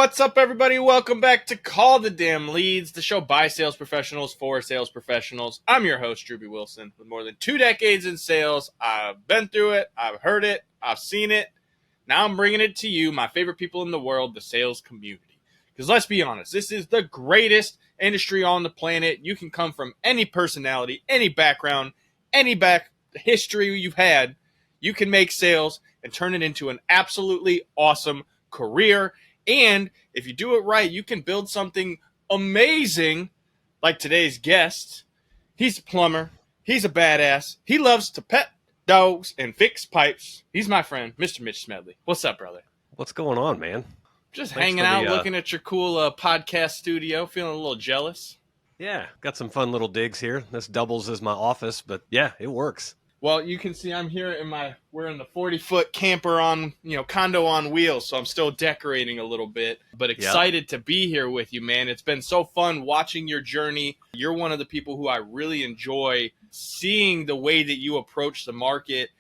what's up, everybody? Welcome back to Call the Damn Leads, the show by sales professionals for sales professionals. I'm your host, Drewbie Wilson. With more than 2 decades in sales, I've been through it, I've heard it, I've seen it. Now I'm bringing it to you, my favorite people in the world, the sales community. Because let's be honest, this is the greatest industry on the planet. You can come from any personality, any background, any history you've had. You can make sales and turn it into an absolutely awesome career. And if you do it right, you can build something amazing like today's guest. He's a plumber. He's a badass. He loves to pet dogs and fix pipes. He's my friend, Mr. Mitch Smedley. What's up, brother? What's going on, man? Just hanging out, looking at your cool podcast studio, feeling a little jealous. Yeah, got some fun little digs here. This doubles as my office, but yeah, it works. Well, you can see I'm here we're in the 40-foot camper condo on wheels, so I'm still decorating a little bit, but excited to be here with you, man. It's been so fun watching your journey. You're one of the people who I really enjoy seeing the way that you approach the market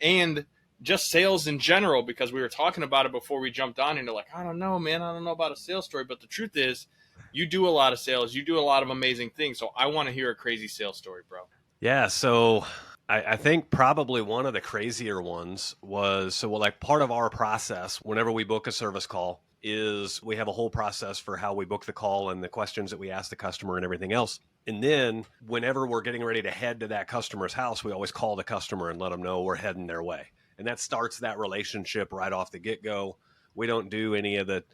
and just sales in general, because we were talking about it before we jumped on, and you're like, I don't know, man. I don't know about a sales story, but the truth is you do a lot of sales. You do a lot of amazing things, so I want to hear a crazy sales story, bro. Yeah, so I think probably one of the crazier ones was, part of our process whenever we book a service call is we have a whole process for how we book the call and the questions that we ask the customer and everything else. And then whenever we're getting ready to head to that customer's house, we always call the customer and let them know we're heading their way. And that starts that relationship right off the get-go. We don't do any of the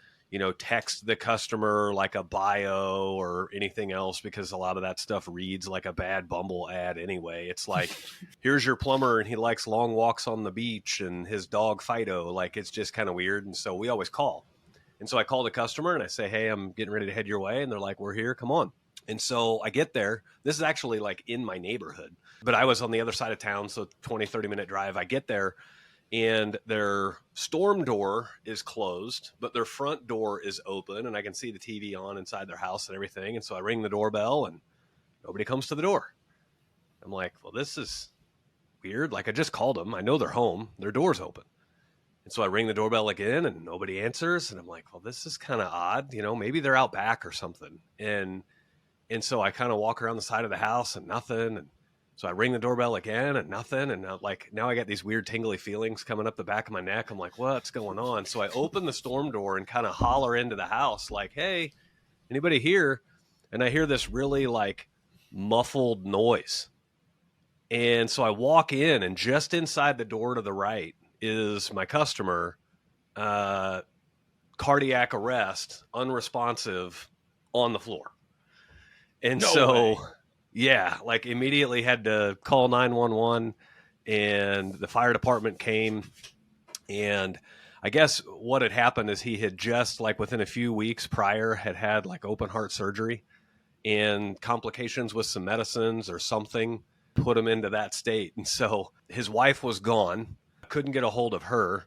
text the customer like a bio or anything else, because a lot of that stuff reads like a bad Bumble ad anyway. It's like, here's your plumber and he likes long walks on the beach and his dog Fido. Like, it's just kind of weird. And so we always call. And so I call the customer and I say, hey, I'm getting ready to head your way. And they're like, we're here, come on. And so I get there. This is actually like in my neighborhood, but I was on the other side of town. So 20-30 minute drive. I get there. And their storm door is closed, but their front door is open, and I can see the TV on inside their house and everything. And so I ring the doorbell, and nobody comes to the door. I'm like, well, this is weird. Like, I just called them. I know they're home. Their door's open. And so I ring the doorbell again, and nobody answers. And I'm like, well, this is kind of odd. Maybe they're out back or something. And so I kind of walk around the side of the house, and nothing. And so I ring the doorbell again and nothing. And now I got these weird tingly feelings coming up the back of my neck. I'm like, what's going on? So I open the storm door and kind of holler into the house like, hey, anybody here? And I hear this really like muffled noise. And so I walk in, and just inside the door to the right is my customer, cardiac arrest, unresponsive, on the floor. And way. Yeah, like immediately had to call 911, and the fire department came. And I guess what had happened is he had just within a few weeks prior had open heart surgery, and complications with some medicines or something put him into that state. And so his wife was gone, couldn't get a hold of her.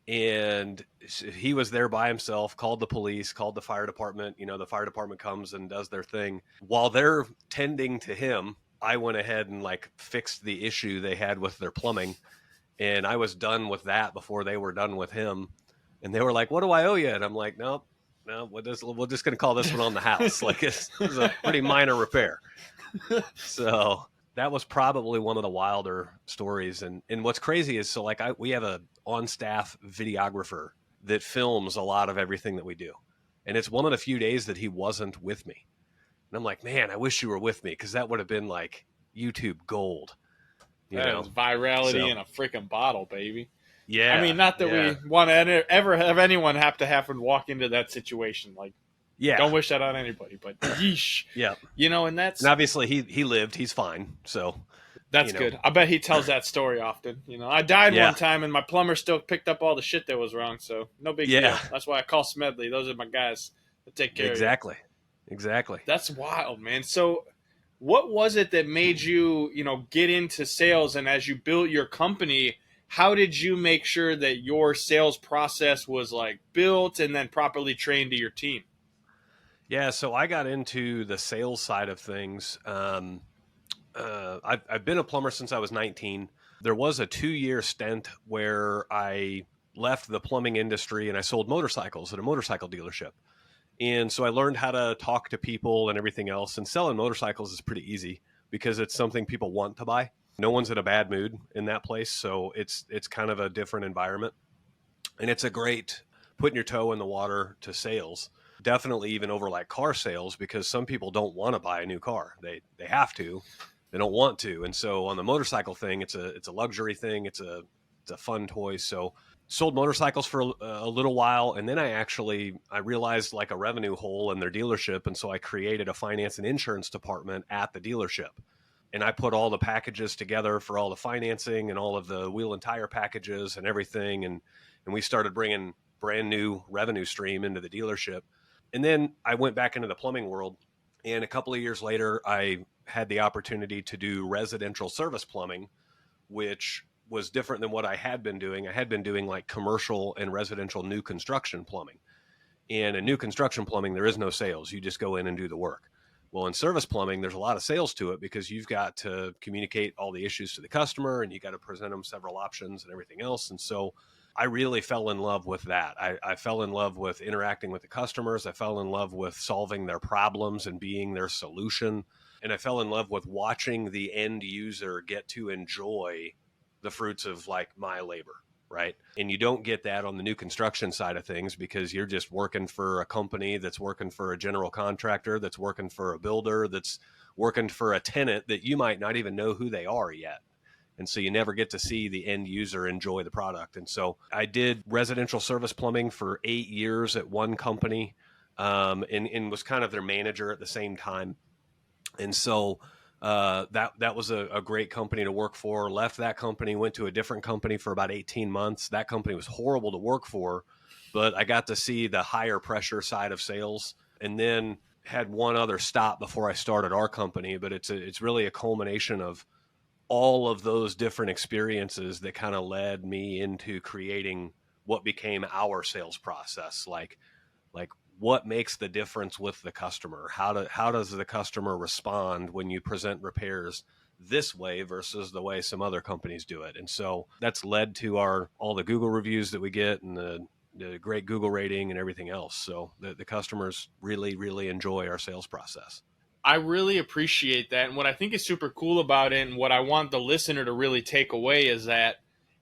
And he was there by himself, called the police, called the fire department. The fire department comes and does their thing. While they're tending to him, I went ahead and fixed the issue they had with their plumbing. And I was done with that before they were done with him. And they were like, what do I owe you? And I'm like, no, we're just going to call this one on the house. It's a pretty minor repair. So that was probably one of the wilder stories. And what's crazy is, we have a on-staff videographer that films a lot of everything that we do. And it's one of the few days that he wasn't with me. And I'm like, man, I wish you were with me, because that would have been YouTube gold. That was virality in a freaking bottle, baby. Yeah. I mean, not that we want to ever have anyone have to walk into that situation. Don't wish that on anybody, but yeesh. Yeah. And and obviously he lived, he's fine. So that's good. I bet he tells that story often. I died one time, and my plumber still picked up all the shit that was wrong. So no big deal. That's why I call Smedley. Those are my guys that take care of you. Exactly. That's wild, man. So what was it that made you, get into sales? And as you built your company, how did you make sure that your sales process was built and then properly trained to your team? Yeah, so I got into the sales side of things. I've been a plumber since I was 19. There was a 2-year stint where I left the plumbing industry and I sold motorcycles at a motorcycle dealership. And so I learned how to talk to people and everything else. And selling motorcycles is pretty easy because it's something people want to buy. No one's in a bad mood in that place. So it's kind of a different environment. And it's a great putting your toe in the water to sales. Definitely even over like car sales, because some people don't want to buy a new car. They have to. They don't want to. And so on the motorcycle thing, it's a luxury thing. It's a fun toy. So sold motorcycles for a little while, and then I realized like a revenue hole in their dealership, and so I created a finance and insurance department at the dealership, and I put all the packages together for all the financing and all of the wheel and tire packages and everything, and we started bringing brand new revenue stream into the dealership. And then I went back into the plumbing world, and a couple of years later I had the opportunity to do residential service plumbing, which was different than what I had been doing. I had been doing like commercial and residential new construction plumbing. And in new construction plumbing, there is no sales. You just go in and do the work. Well, in service plumbing, there's a lot of sales to it because you've got to communicate all the issues to the customer and you got to present them several options and everything else. And so I really fell in love with that. I fell in love with interacting with the customers. I fell in love with solving their problems and being their solution. And I fell in love with watching the end user get to enjoy the fruits of like my labor, right? And you don't get that on the new construction side of things because you're just working for a company that's working for a general contractor, that's working for a builder, that's working for a tenant that you might not even know who they are yet. And so you never get to see the end user enjoy the product. And so I did residential service plumbing for 8 years at one company, and was kind of their manager at the same time. And so that was a great company to work for. Left that company, went to a different company for about 18 months. That company was horrible to work for, but I got to see the higher pressure side of sales, and then had one other stop before I started our company. But it's really a culmination of all of those different experiences that kind of led me into creating what became our sales process. Like what makes the difference with the customer? How does the customer respond when you present repairs this way versus the way some other companies do it? And so that's led to all the Google reviews that we get and the great Google rating and everything else. So the customers really, really enjoy our sales process. I really appreciate that. And what I think is super cool about it, and what I want the listener to really take away, is that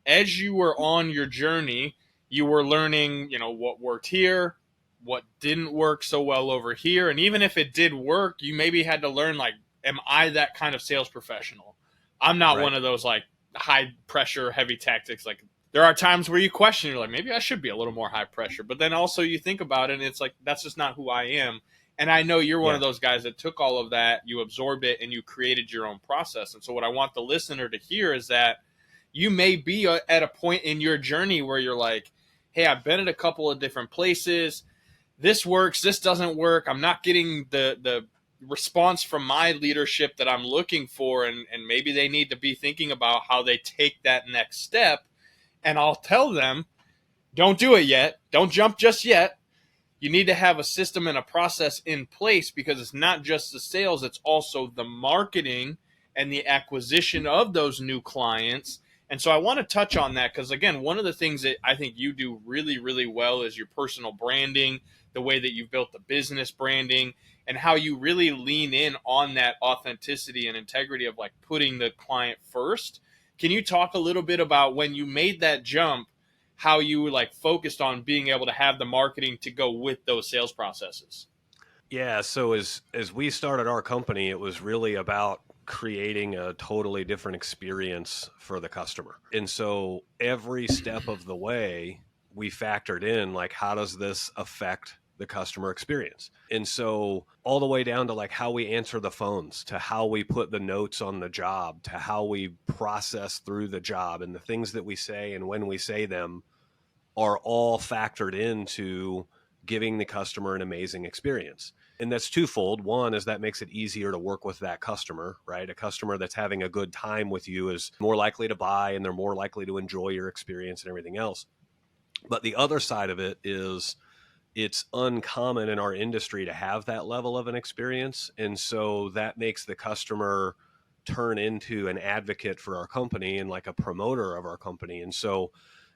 as you were on your journey, you were learning, what worked here, what didn't work so well over here. And even if it did work, you maybe had to learn, like, am I that kind of sales professional? I'm not one of those, like, high pressure, heavy tactics. Like, there are times where you question, you're like, maybe I should be a little more high pressure. But then also you think about it and it's like, that's just not who I am. And I know you're one of those guys that took all of that, you absorbed it, and you created your own process. And so what I want the listener to hear is that you may be at a point in your journey where you're like, hey, I've been at a couple of different places. This works. This doesn't work. I'm not getting the response from my leadership that I'm looking for. And maybe they need to be thinking about how they take that next step. And I'll tell them, don't do it yet. Don't jump just yet. You need to have a system and a process in place, because it's not just the sales, it's also the marketing and the acquisition of those new clients. And so I want to touch on that because, again, one of the things that I think you do really, really well is your personal branding, the way that you've built the business branding, and how you really lean in on that authenticity and integrity of like putting the client first. Can you talk a little bit about when you made that jump, how you like focused on being able to have the marketing to go with those sales processes? Yeah. So as we started our company, it was really about creating a totally different experience for the customer. And so every step of the way we factored in, like, how does this affect the customer experience? And so all the way down to like how we answer the phones, to how we put the notes on the job, to how we process through the job, and the things that we say and when we say them are all factored into giving the customer an amazing experience. And that's twofold. One is that makes it easier to work with that customer, right? A customer that's having a good time with you is more likely to buy, and they're more likely to enjoy your experience and everything else. But the other side of it is it's uncommon in our industry to have that level of an experience. And so that makes the customer turn into an advocate for our company and like a promoter of our company. And so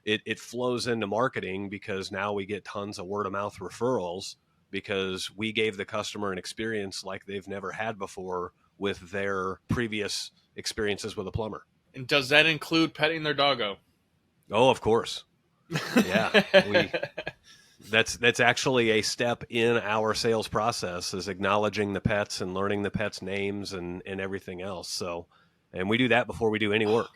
it flows into marketing because now we get tons of word of mouth referrals because we gave the customer an experience like they've never had before with their previous experiences with a plumber. And does that include petting their doggo? Oh, of course. Yeah. That's actually a step in our sales process, is acknowledging the pets and learning the pets' names and everything else. So, and we do that before we do any work.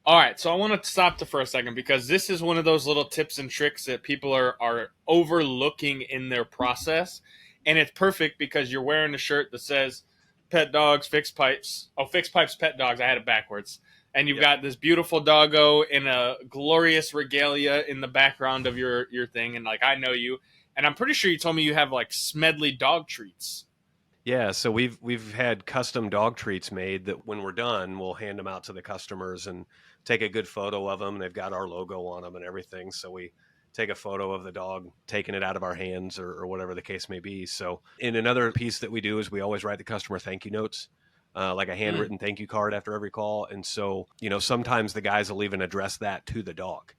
All right, so I want to stop for a second because this is one of those little tips and tricks that people are overlooking in their process. And it's perfect because you're wearing a shirt that says pet dogs, fixed pipes. Oh, fixed pipes, pet dogs. I had it backwards. And you've got this beautiful doggo in a glorious regalia in the background of your thing. And like, I know you. And I'm pretty sure you told me you have like Smedley dog treats. Yeah, so we've had custom dog treats made that when we're done, we'll hand them out to the customers and take a good photo of them. They've got our logo on them and everything. So we take a photo of the dog taking it out of our hands or whatever the case may be. So, in another piece that we do is we always write the customer thank you notes, like a handwritten thank you card after every call. And so, sometimes the guys will even address that to the dog.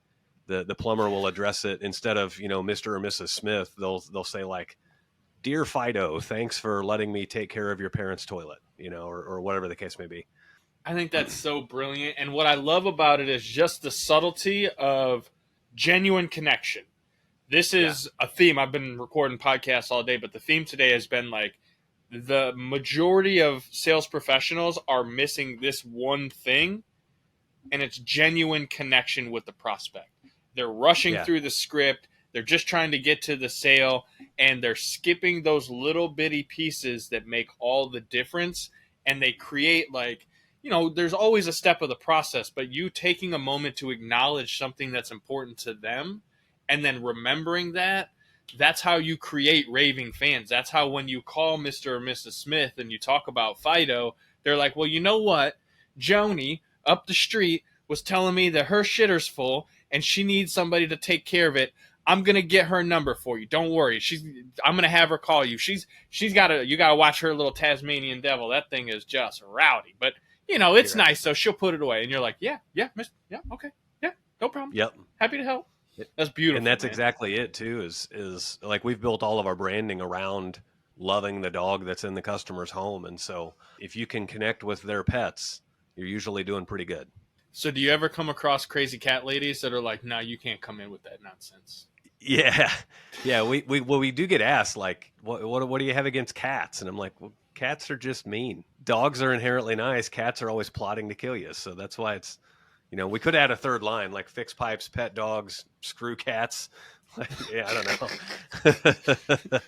The plumber will address it instead of, Mr. or Mrs. Smith. They'll say like, "Dear Fido, thanks for letting me take care of your parents' toilet," or whatever the case may be. I think that's so brilliant. And what I love about it is just the subtlety of genuine connection. This is a theme. I've been recording podcasts all day, but the theme today has been like the majority of sales professionals are missing this one thing, and it's genuine connection with the prospect. They're rushing through the script. They're just trying to get to the sale, and they're skipping those little bitty pieces that make all the difference. And they create there's always a step of the process, but you taking a moment to acknowledge something that's important to them and then remembering that's how you create raving fans. That's how when you call Mr. or Mrs. Smith and you talk about Fido, they're like, well, you know what? Joni up the street was telling me that her shitter's full and she needs somebody to take care of it. I'm gonna get her number for you. Don't worry. I'm gonna have her call you. You gotta watch her little Tasmanian devil. That thing is just rowdy. But it's nice, so she'll put it away. And you're like, yeah, okay. Yeah, no problem. Yep. Happy to help. That's beautiful. And that's man. exactly it too, is like we've built all of our branding around loving the dog that's in the customer's home. And so if you can connect with their pets, you're usually doing pretty good. So do you ever come across crazy cat ladies that are like, no, you can't come in with that nonsense? Yeah. Yeah. We do get asked like, what do you have against cats? And I'm like, well, cats are just mean. Dogs are inherently nice. Cats are always plotting to kill you. So that's why it's, we could add a third line like fixed pipes, pet dogs, screw cats. Yeah, I don't know.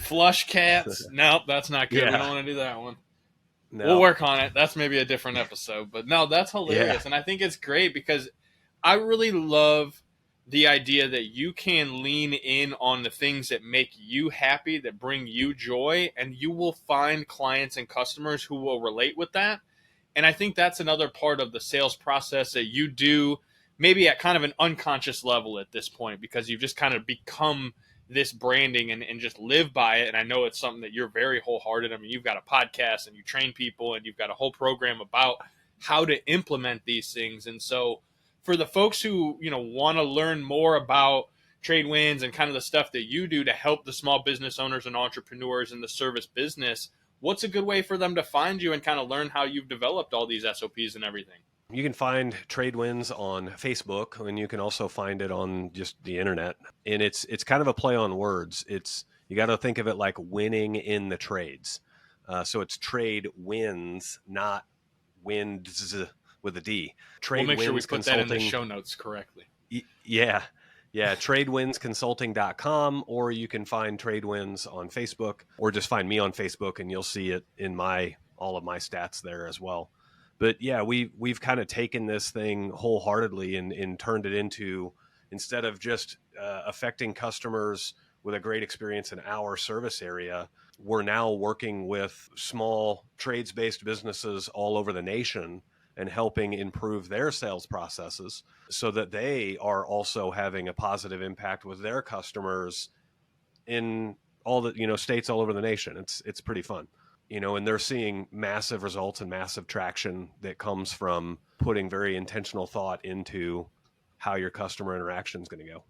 Flush cats. Nope, that's not good. Yeah. We don't want to do that one. No. We'll work on it. That's maybe a different episode. But no, that's hilarious. Yeah. And I think it's great because I really love the idea that you can lean in on the things that make you happy, that bring you joy, and you will find clients and customers who will relate with that. And I think that's another part of the sales process that you do maybe at kind of an unconscious level at this point, because you've just kind of become this branding and just live by it. And I know it's something that you're very wholehearted. I mean, you've got a podcast and you train people and you've got a whole program about how to implement these things. And so for the folks who, want to learn more about Tradewinds and kind of the stuff that you do to help the small business owners and entrepreneurs in the service business, what's a good way for them to find you and kind of learn how you've developed all these SOPs and everything? You can find Tradewinds on Facebook, and you can also find it on just the internet. And it's kind of a play on words. You got to think of it like winning in the trades. So it's trade wins, not wins with a D. We'll make sure we put that in the show notes correctly. Yeah. Tradewinsconsulting.com, or you can find Tradewinds on Facebook, or just find me on Facebook and you'll see it in all of my stats there as well. But yeah, we've kind of taken this thing wholeheartedly and turned it into, instead of just affecting customers with a great experience in our service area, we're now working with small trades-based businesses all over the nation and helping improve their sales processes so that they are also having a positive impact with their customers in all the, states all over the nation. It's pretty fun, and they're seeing massive results and massive traction that comes from putting very intentional thought into how your customer interaction is going to go.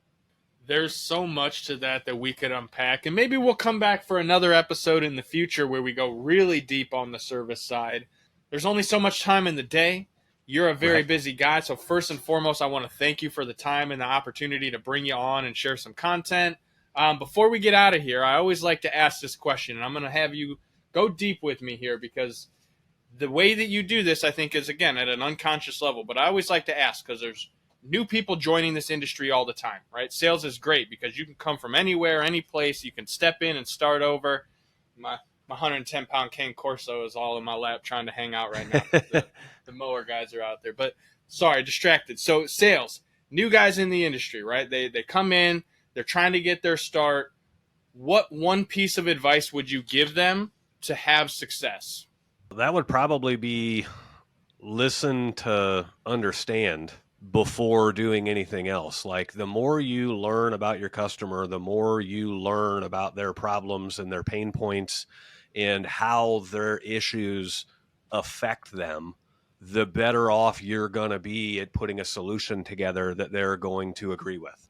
There's so much to that we could unpack, and maybe we'll come back for another episode in the future where we go really deep on the service side. There's only so much time in the day. You're a very busy guy, so first and foremost, I want to thank you for the time and the opportunity to bring you on and share some content. Before we get out of here, I always like to ask this question, and I'm going to have you go deep with me here, because the way that you do this, I think, is, again, at an unconscious level. But I always like to ask, because there's new people joining this industry all the time, right? Sales is great because you can come from anywhere, any place. You can step in and start over. My 110-pound Cane Corso is all in my lap trying to hang out right now. The mower guys are out there. But, sorry, distracted. So, sales, new guys in the industry, right? They come in. They're trying to get their start. What one piece of advice would you give them to have success? That would probably be listen to understand before doing anything else. Like, the more you learn about your customer, the more you learn about their problems and their pain points and how their issues affect them, the better off you're going to be at putting a solution together that they're going to agree with.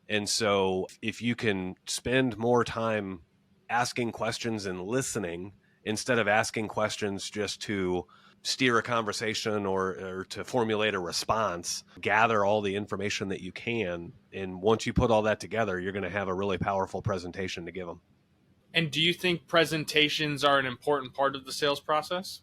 And so if you can spend more time asking questions and listening instead of asking questions just to steer a conversation or to formulate a response, gather all the information that you can. And once you put all that together, you're going to have a really powerful presentation to give them. And do you think presentations are an important part of the sales process?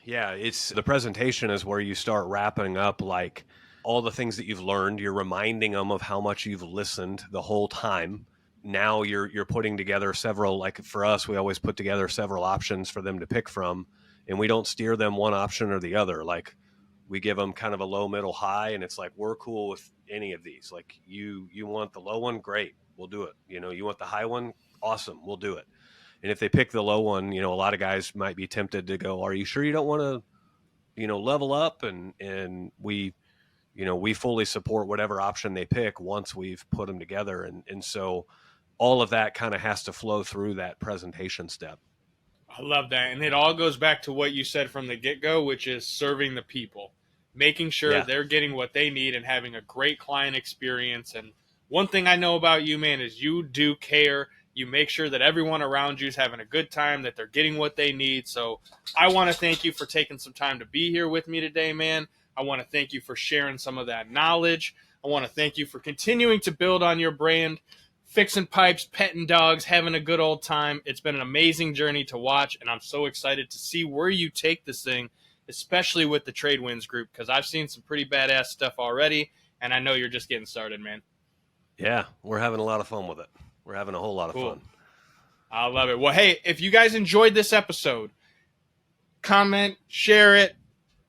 Yeah, it's the presentation is where you start wrapping up like all the things that you've learned. You're reminding them of how much you've listened the whole time. Now you're putting together several, like for us, we always put together several options for them to pick from, and we don't steer them one option or the other. Like, we give them kind of a low, middle, high, and it's like, we're cool with any of these. Like, you want the low one, great, we'll do it. You want the high one, awesome, we'll do it. And if they pick the low one, a lot of guys might be tempted to go, are you sure you don't want to, level up? And we fully support whatever option they pick once we've put them together. And so all of that kind of has to flow through that presentation step. I love that. And it all goes back to what you said from the get-go, which is serving the people, making sure they're getting what they need and having a great client experience. And one thing I know about you, man, is you do care. You make sure that everyone around you is having a good time, that they're getting what they need. So I want to thank you for taking some time to be here with me today, man. I want to thank you for sharing some of that knowledge. I want to thank you for continuing to build on your brand, fixing pipes, petting dogs, having a good old time. It's been an amazing journey to watch, and I'm so excited to see where you take this thing, especially with the Trade Winds group, because I've seen some pretty badass stuff already, and I know you're just getting started, man. Yeah, we're having a lot of fun with it. We're having a whole lot of fun. I love it. Well, hey, if you guys enjoyed this episode, comment, share it,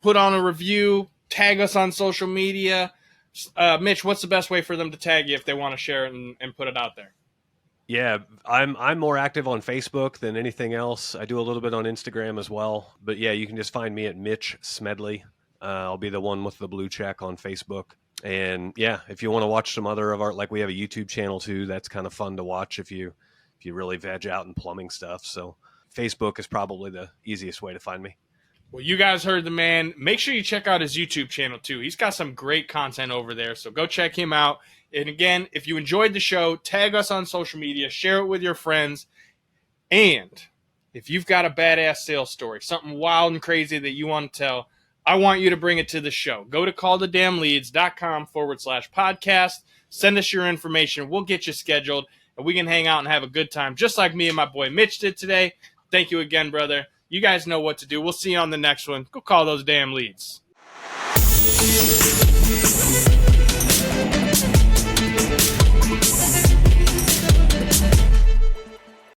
put on a review, tag us on social media. Mitch, what's the best way for them to tag you if they want to share it and put it out there? Yeah, I'm more active on Facebook than anything else. I do a little bit on Instagram as well. But yeah, you can just find me at Mitch Smedley. I'll be the one with the blue check on Facebook. And yeah, if you want to watch some other of our, like we have a YouTube channel too, that's kind of fun to watch if you really veg out in plumbing stuff. So Facebook is probably the easiest way to find me. Well, you guys heard the man. Make sure you check out his YouTube channel too. He's got some great content over there, so go check him out. And again, if you enjoyed the show, tag us on social media, share it with your friends. And if you've got a badass sales story, something wild and crazy that you want to tell, I want you to bring it to the show. Go to callthedamnleads.com/podcast. Send us your information. We'll get you scheduled, and we can hang out and have a good time, just like me and my boy Mitch did today. Thank you again, brother. You guys know what to do. We'll see you on the next one. Go call those damn leads.